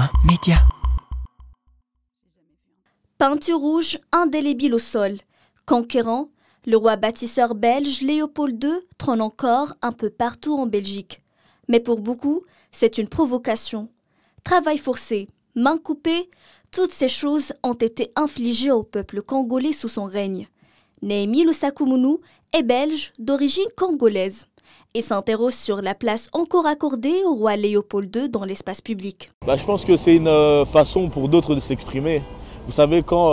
Mammouth.media. Peinture rouge indélébile au sol. Conquérant, le roi bâtisseur belge Léopold II trône encore un peu partout en Belgique. Mais pour beaucoup, c'est une provocation. Travail forcé, main coupée, toutes ces choses ont été infligées au peuple congolais sous son règne. Néhémie Lusakumunu est belge d'origine congolaise et s'interroge sur la place encore accordée au roi Léopold II dans l'espace public. Je pense que c'est une façon pour d'autres de s'exprimer. Vous savez, quand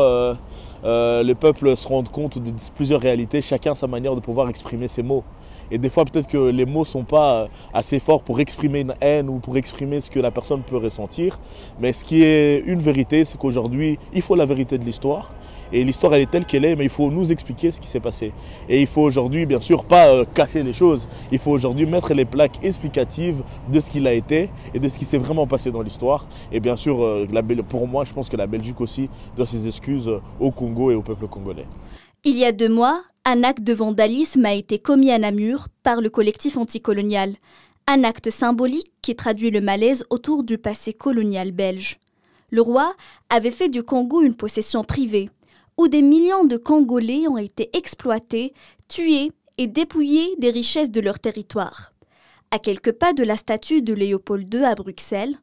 le peuple se rend compte de plusieurs réalités, chacun a sa manière de pouvoir exprimer ses mots. Et des fois, peut-être que les mots ne sont pas assez forts pour exprimer une haine ou pour exprimer ce que la personne peut ressentir. Mais ce qui est une vérité, c'est qu'aujourd'hui, il faut la vérité de l'histoire. Et l'histoire, elle est telle qu'elle est, mais il faut nous expliquer ce qui s'est passé. Et il faut aujourd'hui, bien sûr, pas cacher les choses. Il faut aujourd'hui mettre les plaques explicatives de ce qu'il a été et de ce qui s'est vraiment passé dans l'histoire. Et bien sûr, pour moi, je pense que la Belgique aussi doit ses excuses au Congo et au peuple congolais. Il y a 2 mois, un acte de vandalisme a été commis à Namur par le collectif anticolonial. Un acte symbolique qui traduit le malaise autour du passé colonial belge. Le roi avait fait du Congo une possession privée, où des millions de Congolais ont été exploités, tués et dépouillés des richesses de leur territoire. À quelques pas de la statue de Léopold II à Bruxelles,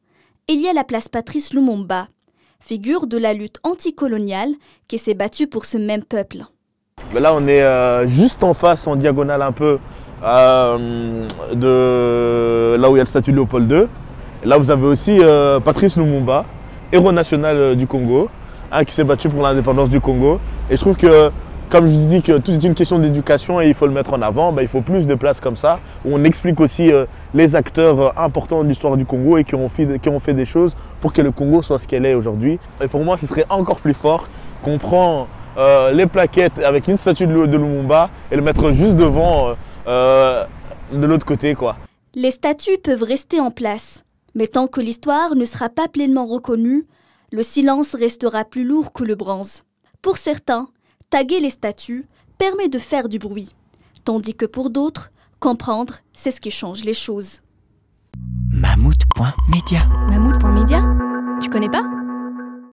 il y a la place Patrice Lumumba, figure de la lutte anticoloniale qui s'est battue pour ce même peuple. Là, on est juste en face, en diagonale un peu, de là où il y a le statut de Léopold II. Et là, vous avez aussi Patrice Lumumba, héros national du Congo, qui s'est battu pour l'indépendance du Congo. Et je trouve que, comme je vous dis que tout est une question d'éducation et il faut le mettre en avant, il faut plus de places comme ça, où on explique aussi les acteurs importants de l'histoire du Congo et qui ont fait des choses pour que le Congo soit ce qu'elle est aujourd'hui. Et pour moi, ce serait encore plus fort qu'on prend les plaquettes avec une statue de Lumumba et le mettre juste devant, de l'autre côté, quoi. Les statues peuvent rester en place, mais tant que l'histoire ne sera pas pleinement reconnue, le silence restera plus lourd que le bronze. Pour certains, taguer les statues permet de faire du bruit, tandis que pour d'autres, comprendre, c'est ce qui change les choses. Mammouth.media. Mammouth.media? Tu connais pas?